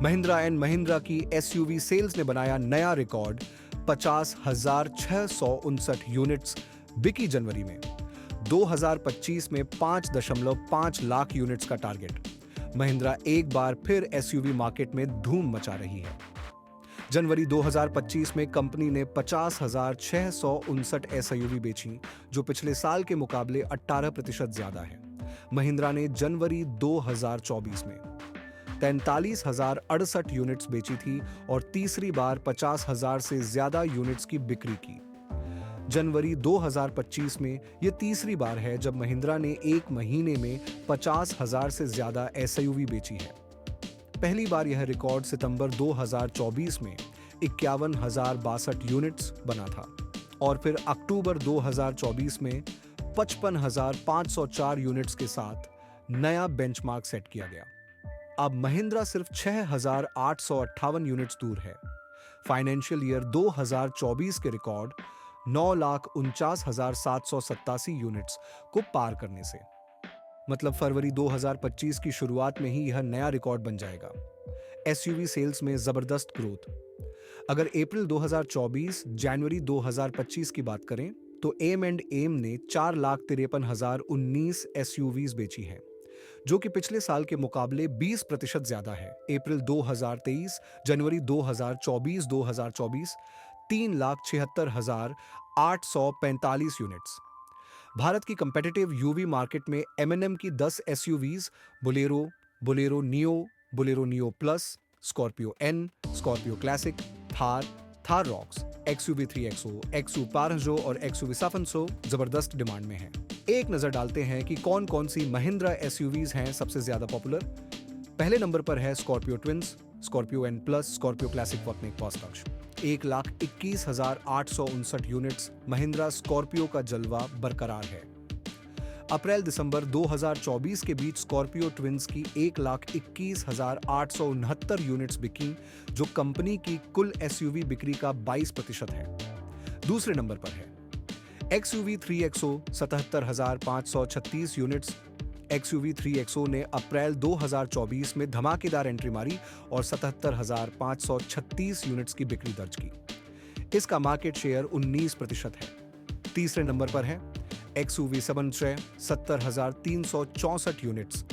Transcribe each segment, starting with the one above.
Mahindra and Mahindra की SUV sales ने बनाया नया रिकॉर्ड, 50,659 यूनिट्स बिकी जनवरी में। 2025 में 5.5 लाख यूनिट्स का टारगेट। महिंद्रा एक बार फिर एसयूवी मार्केट में धूम मचा रही है। जनवरी 2025 में कंपनी ने 50,659 एसयूवी बेची, जो पिछले साल के मुकाबले 18% ज्यादा है। महिंद्रा ने जनवरी 2024 में 43,068 यूनिट्स बेची थी और तीसरी बार 50,000 से ज्यादा यूनिट्स की बिक्री की। जनवरी 2025 में यह तीसरी बार है जब महिंद्रा ने एक महीने में 50,000 से ज्यादा एसयूवी बेची है। पहली बार यह रिकॉर्ड सितंबर 2024 में 51,062 यूनिट्स बना था और फिर अक्टूबर 2024 में 55,504 यूनिट्स के साथ नया बेंचमार्क सेट किया गया। अब महिंद्रा सिर्फ 6,858 यूनिट्स दूर है फाइनेंशियल ईयर 2024 के रिकॉर्ड 9,49,787 यूनिट्स को पार करने से। मतलब फरवरी 2025 की शुरुआत में ही यह नया रिकॉर्ड बन जाएगा। एसयूवी सेल्स में जबरदस्त ग्रोथ। अगर अप्रैल 2024 जनवरी 2025 की बात करें तो एम ने 4,53,019 एसयूवीज बेची हैं, जो कि पिछले साल के मुकाबले 20% ज्यादा है। अप्रैल 2023 जनवरी 2024 3,76,845 यूनिट्स। भारत की कंपेटिटिव यूवी मार्केट में एम की 10 SUVs Bolero, Bolero Neo Plus, Scorpio N, Scorpio Classic, Thar Roxx, XUV 3XO, एक्सयू पारंजो और एक्सयूवी साफनसो जबरदस्त डिमांड में हैं। एक नजर डालते हैं कि कौन कौन सी महिंद्रा एसयूवीज हैं सबसे ज्यादा पॉपुलर। पहले नंबर पर है Scorpio twins, Scorpio N plus, Scorpio Classic वॉकनेक पॉस्टक्ष। 1,21,859 यूनिट्स। महिंद्रा स्कॉर्पियो का जलवा बरकरार है। अप्रैल दिसंबर 2024 के बीच स्कॉर्पियो ट्विंस की 1,21,869 यूनिट्स बिकी, जो कंपनी की कुल एसयूवी बिक्री का 22% है। दूसरे नंबर पर है XUV 3XO 77,536 units. XUV 3XO ने अप्रैल 2024 में धमाकेदार एंट्री मारी और 77,536 यूनिट्स की बिक्री दर्ज की। इसका मार्केट शेयर 19% है। तीसरे नंबर पर है एक्सयूवी 7 70,364 यूनिट्स।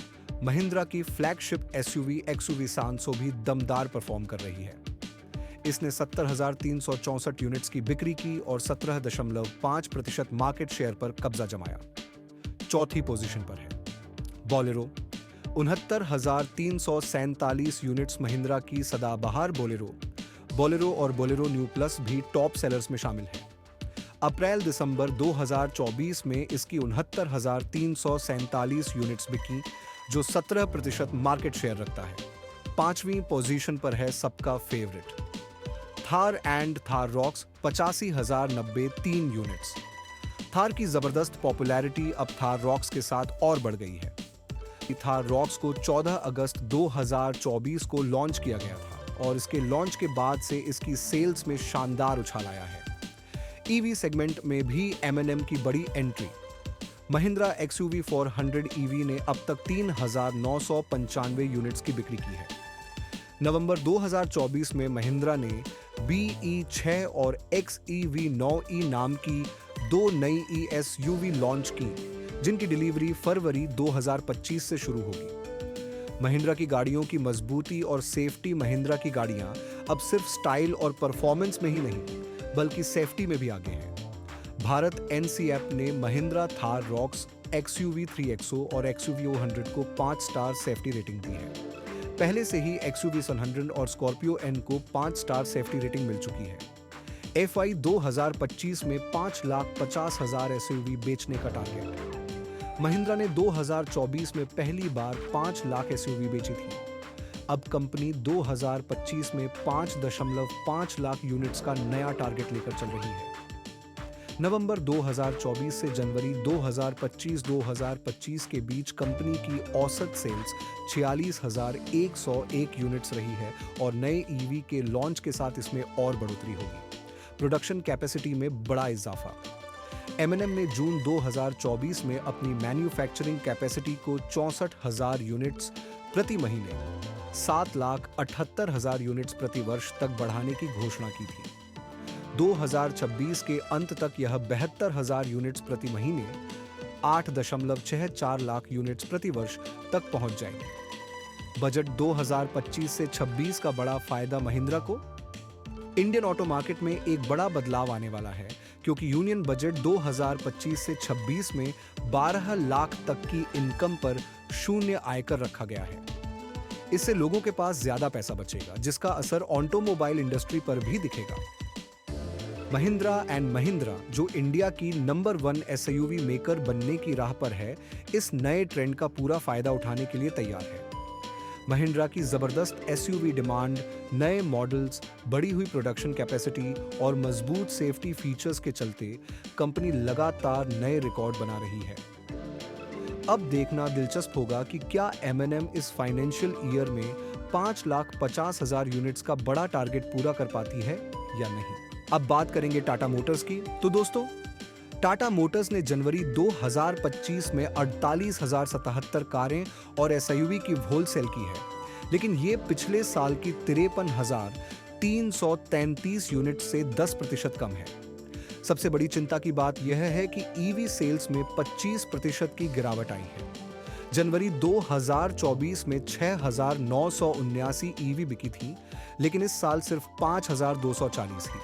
महिंद्रा की फ्लैगशिप एसयूवी एक्सयूवी सांसो भी दमदार परफॉर्म कर रही है। इसने 70,364 यूनिट्स की बिक्री की और 17.5% मार्केट शेयर पर कब्जा जमाया। चौथी पोजीशन पर है बोलेरो। 69,347 यूनिट्स महिंद्रा की सदाबहार बोलेरो और बोलेरो न्यू प्लस भी टॉप सेलर्स में शामिल है। अप्रैल दिसंबर 2024 में इसकी 69,347 यूनिट्स बिकी, जो 17% मार्केट शेयर रखता है। पांचवीं पोजीशन पर है सबका favourite Thar rocks, 85,093 units. Thar की जबरदस्त पॉपुलैरिटी अब थार रॉक्स के साथ और बढ़ गई है। थार रॉक्स को 14 अगस्त 2024 को लॉन्च किया गया था और इसके लॉन्च के बाद से इसकी सेल्स में शानदार उछाल आया है। ईवी सेगमेंट में भी एम की बड़ी एंट्री। महिंद्रा एक्सयूवी 400 ईवी ने अब तक 3,995 यूनिट्स की बिक्री की है। नवंबर 2024 में महिंद्रा ने BE6 और XEV9E नाम की 2 नई एसयूवी लॉन्च की, जिनकी डिलीवरी फरवरी 2025 से शुरू होगी। महिंद्रा की गाड़ियों की मजबूती और सेफ्टी। महिंद्रा की गाड़ियां अब सिर्फ स्टाइल और परफॉर्मेंस में ही नहीं, बल्कि सेफ्टी में भी आगे हैं। भारत NCAP ने Mahindra Thar Roxx, XUV 3XO और एक्सयूवी 100 को 5 स्टार सेफ्टी रेटिंग दी है। पहले से ही एक्सयूवी 100 और स्कॉर्पियो एन को 5 स्टार सेफ्टी रेटिंग मिल चुकी है। FY 2025 में 5,50,000 एसयूवी बेचने का टारगेट है। महिंद्रा ने 2024 में पहली बार 5 लाख एसयूवी बेची थी। अब कंपनी 2025 में 5.5 लाख यूनिट्स का नया टारगेट लेकर चल रही है। नवंबर 2024 से जनवरी 2025 के बीच कंपनी की औसत सेल्स 46,101 यूनिट्स रही है और नए ईवी के लॉन्च के साथ इसमें और बढ़ोतरी होगी। प्रोडक्शन कैपेसिटी में बड़ा इजाफा। M&M ने जून 2024 में अपनी मैन्युफैक्चरिंग कैपेसिटी को 64,000 यूनिट्स प्रति महीने 7,78,000 यूनिट्स प्रति वर्ष तक बढ़ाने की घोषणा की थी। 2026 के अंत तक यह 72,000 यूनिट्स प्रति महीने 8.64 लाख यूनिट्स प्रति वर्ष तक पहुंच जाएगी। बजट 2025 से 26 का बड़ा फायदा महिंद्रा को। इंडियन ऑटो मार्केट में एक बड़ा बदलाव आने वाला है क्योंकि यूनियन बजट 2025 से 26 में 12 लाख तक की इनकम पर शून्य आयकर रखा गया है। इससे लोगों के पास ज्यादा पैसा बचेगा, जिसका असर ऑटोमोबाइल इंडस्ट्री पर भी दिखेगा। महिंद्रा एंड महिंद्रा, जो इंडिया की नंबर 1 एसयूवी मेकर बनने की राह पर है, इस नए ट्रेंड का पूरा फायदा उठाने के लिए तैयार है। महिंद्रा की जबरदस्त एसयूवी डिमांड, नए मॉडल्स, बढ़ी हुई प्रोडक्शन कैपेसिटी और मजबूत सेफ्टी फीचर्स के चलते कंपनी लगातार नए रिकॉर्ड बना रही है। अब देखना दिलचस्प होगा कि क्या M&M इस फाइनेंशियल ईयर में 5,50,000 यूनिट्स का बड़ा टारगेट पूरा कर पाती है या नहीं। अब बात करेंगे टाटा मोटर्स की। तो दोस्तों, टाटा मोटर्स ने जनवरी 2025 में 48,077 कारें और एसयूवी की होलसेल की है, लेकिन ये पिछले साल की 53,333 यूनिट से 10% कम है। सबसे बड़ी चिंता की बात यह है कि ईवी सेल्स में 25% की गिरावट आई है। जनवरी 2024 में 6,979 ईवी बिकी थी, लेकिन इस साल सिर्फ 5,240 ही।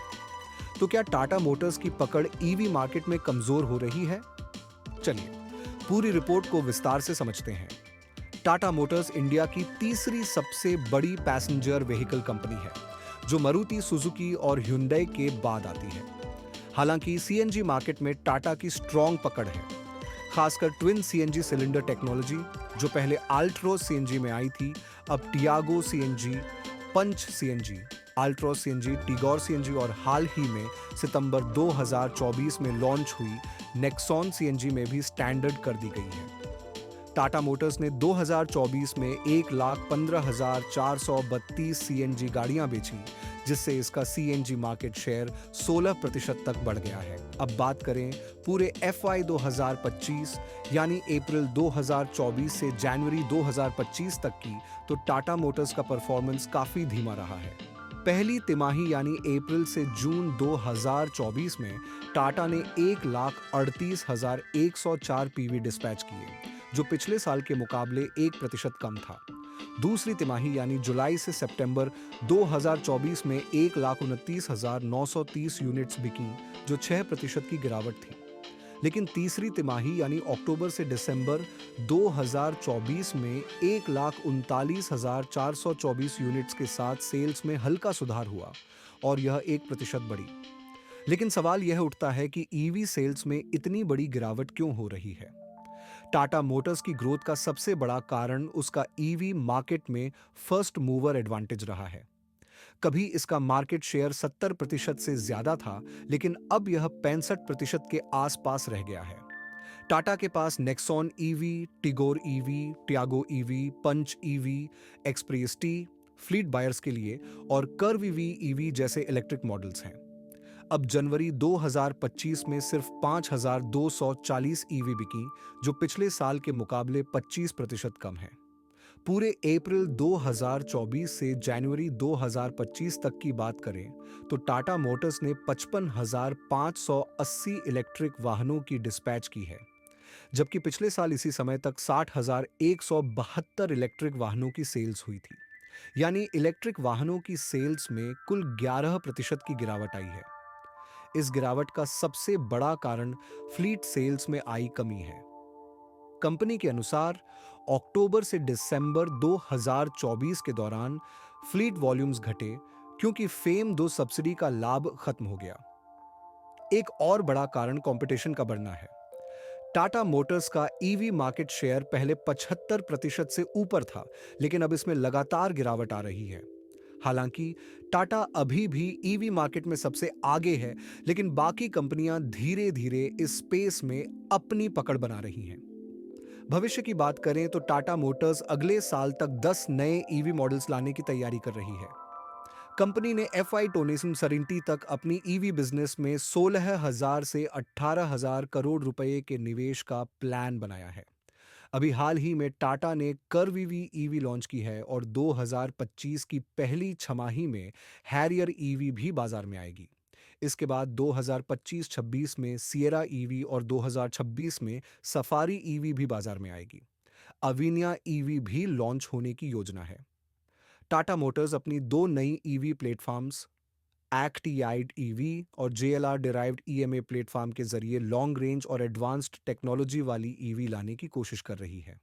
तो क्या टाटा मोटर्स की पकड़ ईवी मार्केट में कमजोर हो रही है? चलिए पूरी रिपोर्ट को विस्तार से समझते हैं। टाटा मोटर्स इंडिया की तीसरी सबसे बड़ी पैसेंजर व्हीकल कंपनी है, जो मारुति सुजुकी और hyundai के बाद आती है। हालांकि सीएनजी मार्केट में टाटा की स्ट्रॉन्ग पकड़ है, खासकर ट्विन सीएनजी सिलेंडर टेक्नोलॉजी, जो पहले अल्ट्रोज सीएनजी में आई थी, अब Tiago CNG, Punch CNG, Altroz CNG, Tigor CNG और हाल ही में सितंबर 2024 में लॉन्च हुई नेक्सॉन सीएनजी में भी स्टैंडर्ड कर दी गई है। टाटा मोटर्स ने 2024 में 1,15,432 सीएनजी गाड़ियां बेची, जिससे इसका सीएनजी मार्केट शेयर 16% तक बढ़ गया है। अब बात करें पूरे FY 2025 यानी अप्रैल 2024 से जनवरी 2025 तक की, तो टाटा मोटर्स का परफॉर्मेंस काफी धीमा रहा है। पहली तिमाही यानी अप्रैल से जून 2024 में टाटा ने 1,38,104 पीवी डिस्पैच किए, जो पिछले साल के मुकाबले 1% कम था। दूसरी तिमाही यानी जुलाई से सितंबर 2024 में 1,29,930 यूनिट्स बिकी, जो 6% की गिरावट थी। लेकिन तीसरी तिमाही यानी अक्टूबर से दिसंबर 2024 में 1,39,424 यूनिट्स के साथ सेल्स में हल्का सुधार हुआ और यह 1% बढ़ी। लेकिन सवाल यह उठता है कि ईवी सेल्स में इतनी बड़ी गिरावट क्यों हो रही है? टाटा मोटर्स की ग्रोथ का सबसे बड़ा कारण उसका ईवी मार्केट में फर्स्ट मूवर एडवांटेज रहा है। कभी इसका मार्केट शेयर 70% से ज्यादा था, लेकिन अब यह 65% के आसपास रह गया है। टाटा के पास Nexon EV, Tigor EV, Tiago EV, Punch EV, Xpress T, fleet buyers के लिए और कर्व ईवी जैसे इलेक्ट्रिक मॉडल्स हैं। अब जनवरी 2025 में सिर्फ 5,240 ईवी बिकी, जो पिछले साल के मुकाबले 25% कम है। पूरे अप्रैल 2024 से जनवरी 2025 तक की बात करें तो टाटा मोटर्स ने 55,580 इलेक्ट्रिक वाहनों की डिस्पैच की है, जबकि पिछले साल इसी समय तक 60,172 इलेक्ट्रिक वाहनों की सेल्स हुई थी। यानी इलेक्ट्रिक वाहनों की सेल्स में कुल 11% की गिरावट आई है। इस गिरावट का सबसे बड़ा कारण फ्लीट सेल्स में आई कमी है। कंपनी के अनुसार अक्टूबर से दिसंबर 2024 के दौरान फ्लीट वॉल्यूम्स घटे क्योंकि फेम 2 सब्सिडी का लाभ खत्म हो गया। एक और बड़ा कारण कंपटीशन का बढ़ना है। टाटा मोटर्स का ईवी मार्केट शेयर पहले 75% से ऊपर था, लेकिन अब इसमें लगातार गिरावट आ रही है। हालांकि टाटा अभी भी ईवी मार्केट में सबसे आगे है, लेकिन बाकी कंपनियां धीरे धीरे इस स्पेस में अपनी पकड़ बना रही हैं। भविष्य की बात करें तो टाटा मोटर्स अगले साल तक 10 नए ईवी मॉडल्स लाने की तैयारी कर रही है। कंपनी ने FY 2027 तक अपनी ईवी बिजनेस में 16,000 से 18,000 करोड़ रुपए के निवेश का प्लान बनाया है। अभी हाल ही में टाटा ने कर्व ईवी ईवी लॉन्च की है और 2025 की पहली छमाही में हैरियर ईवी भी बाजार में आएगी। इसके बाद 2025-26 में सिएरा ईवी और 2026 में सफारी ईवी भी बाजार में आएगी। अविनिया ईवी भी लॉन्च होने की योजना है। टाटा मोटर्स अपनी दो नई ईवी प्लेटफॉर्म्स एक्टियाइड ईवी और जेएलआर डिराइव्ड ईएमए प्लेटफॉर्म के जरिए लॉन्ग रेंज और एडवांस्ड टेक्नोलॉजी वाली ईवी लाने की कोशिश कर रही है।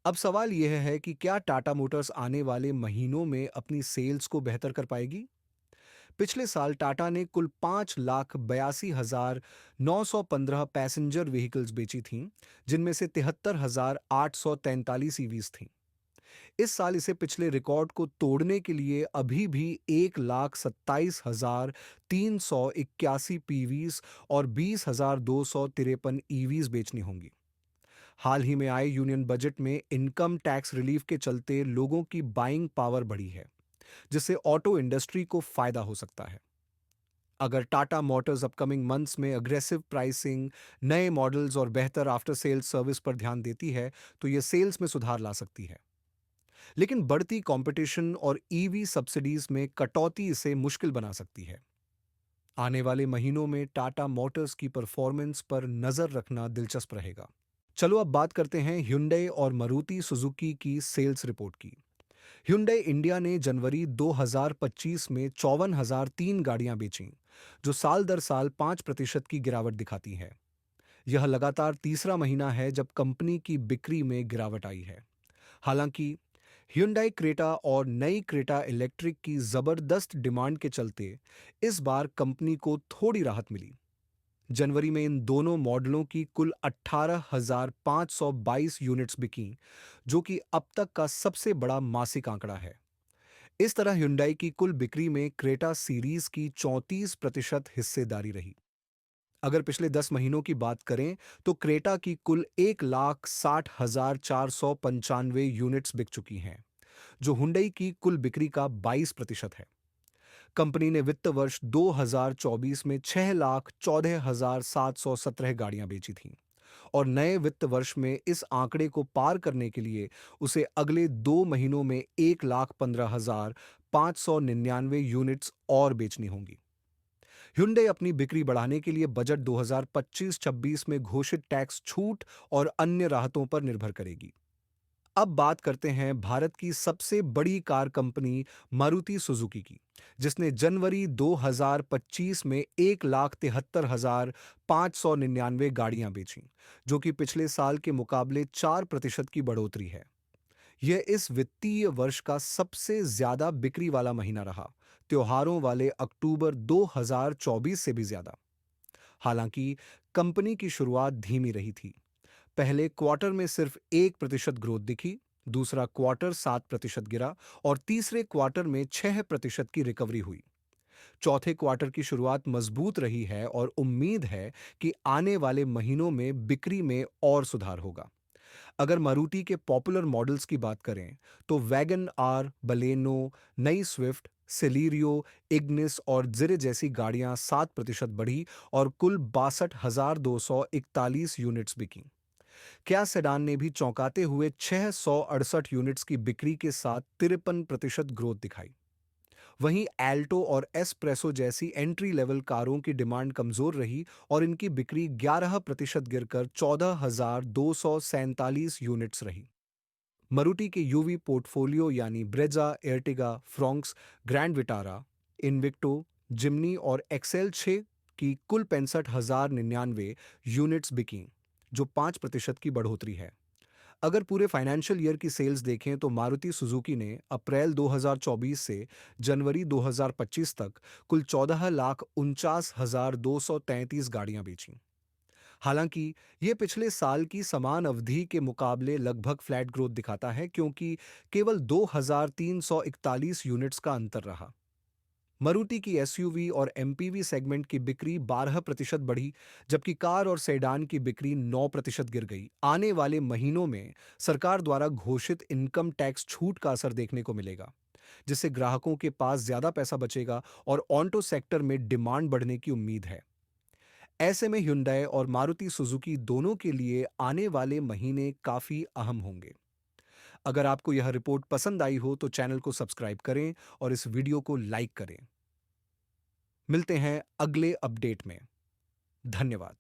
अब सवाल यह है कि क्या टाटा मोटर्स आने वाले महीनों में अपनी सेल्स को बेहतर कर पाएगी? पिछले साल टाटा ने कुल 5,82,915 पैसेंजर व्हीकल्स बेची थीं, जिनमें से 73,843 ईवीज थीं। इस साल इसे पिछले रिकॉर्ड को तोड़ने के लिए अभी भी 1,27,381 पीवीज और 20,253 ईवीज बेचनी होंगी। हाल ही में आए यूनियन बजट में इनकम टैक्स रिलीफ के चलते लोगों की बाइंग पावर बढ़ी है, जिससे ऑटो इंडस्ट्री को फायदा हो सकता है। अगर टाटा मोटर्स अपकमिंग मंथ्स में अग्रेसिव प्राइसिंग, नए मॉडल्स और बेहतर आफ्टर सेल्स सर्विस पर ध्यान देती है, तो ये सेल्स में सुधार ला सकती है। लेकिन बढ़ती कंपटीशन और ईवी सब्सिडीज में कटौती इसे मुश्किल बना सकती है। आने वाले महीनों में टाटा मोटर्स की परफॉर्मेंस पर नजर रखना दिलचस्प रहेगा। चलो अब बात करते हैं Hyundai और मारुति सुजुकी की सेल्स रिपोर्ट की। Hyundai इंडिया ने जनवरी 2025 में 54,003 गाड़ियां बेचीं, जो साल दर साल 5% की गिरावट दिखाती है। यह लगातार तीसरा महीना है जब कंपनी की बिक्री में गिरावट आई है। हालांकि Hyundai क्रेटा और नई क्रेटा इलेक्ट्रिक की जबरदस्त डिमांड के चलते इस बार कंपनी को थोड़ी राहत मिली। जनवरी में इन दोनों मॉडलों की कुल 18,522 यूनिट्स बिकीं, जो कि अब तक का सबसे बड़ा मासिक आंकड़ा है। इस तरह Hyundai की कुल बिक्री में क्रेटा सीरीज की 34% हिस्सेदारी रही। अगर पिछले 10 महीनों की बात करें, तो क्रेटा की कुल 1,60,495 यूनिट्स बिक चुकी हैं, जो हुंडई की कुल बिक्री का 22% है। कंपनी ने वित्त वर्ष 2024 में 6,14,717 गाड़ियां बेची थीं और नए वित्त वर्ष में इस आंकड़े को पार करने के लिए उसे अगले 2 महीनों में 1,15,599 यूनिट्स और बेचनी होंगी। Hyundai अपनी बिक्री बढ़ाने के लिए बजट 2025-26 में घोषित टैक्स छूट और अन्य राहतों पर निर्भर करेगी। अब बात करते हैं भारत की सबसे बड़ी कार कंपनी मारुति सुजुकी की, जिसने जनवरी 2025 में 1,73,599 गाड़ियां बेचीं, जो कि पिछले साल के मुकाबले 4% की बढ़ोतरी है। यह इस वित्तीय वर्ष का सबसे ज्यादा बिक्री वाला महीना रहा, त्योहारों वाले अक्टूबर 2024 से भी ज्यादा। हालांकि कंपनी की शुरुआत धीमी रही थी। पहले क्वार्टर में सिर्फ 1% ग्रोथ दिखी, दूसरा क्वार्टर 7% गिरा और तीसरे क्वार्टर में 6% की रिकवरी हुई। चौथे क्वार्टर की शुरुआत मजबूत रही है और उम्मीद है कि आने वाले महीनों में बिक्री में और सुधार होगा। अगर मारुति के पॉपुलर मॉडल्स की बात करें, तो वैगन आर, बलेनो, नई स्विफ्ट, सेलीरियो, इग्निस और जिरे जैसी गाड़ियां 7% बढ़ी और कुल 62,241 यूनिट्स बिकीं। क्या सेडान ने भी चौंकाते हुए 668 यूनिट्स की बिक्री के साथ 53% ग्रोथ दिखाई। वहीं एल्टो और एस्प्रेसो जैसी एंट्री लेवल कारों की डिमांड कमजोर रही और इनकी बिक्री 11% गिरकर 14,247 यूनिट्स रही। मारुति के यूवी पोर्टफोलियो यानी Brezza, Ertiga, Fronx, grand Vitara, Invicto, Jimny और एक्सेल 6 की कुल 65,099 यूनिट्स बिकीं, जो 5% की बढ़ोतरी है। अगर पूरे फाइनेंशियल ईयर की सेल्स देखें, तो मारुति सुजुकी ने अप्रैल 2024 से जनवरी 2025 तक कुल 14,49,233 गाड़ियां बेचीं। हालांकि ये पिछले साल की समान अवधि के मुकाबले लगभग फ्लैट ग्रोथ दिखाता है, क्योंकि केवल 2,341 यूनिट्स का अंतर रहा। मारुति की एसयूवी और एमपीवी सेगमेंट की बिक्री 12% बढ़ी, जबकि कार और सेडान की बिक्री 9% गिर गई। आने वाले महीनों में सरकार द्वारा घोषित इनकम टैक्स छूट का असर देखने को मिलेगा, जिससे ग्राहकों के पास ज्यादा पैसा बचेगा और ऑटो सेक्टर में डिमांड बढ़ने की उम्मीद है। ऐसे में Hyundai और मारुति सुजुकी दोनों के लिए आने वाले महीने काफी अहम होंगे। अगर आपको यह रिपोर्ट पसंद आई हो तो चैनल को सब्सक्राइब करें और इस वीडियो को लाइक करें। मिलते हैं अगले अपडेट में। धन्यवाद।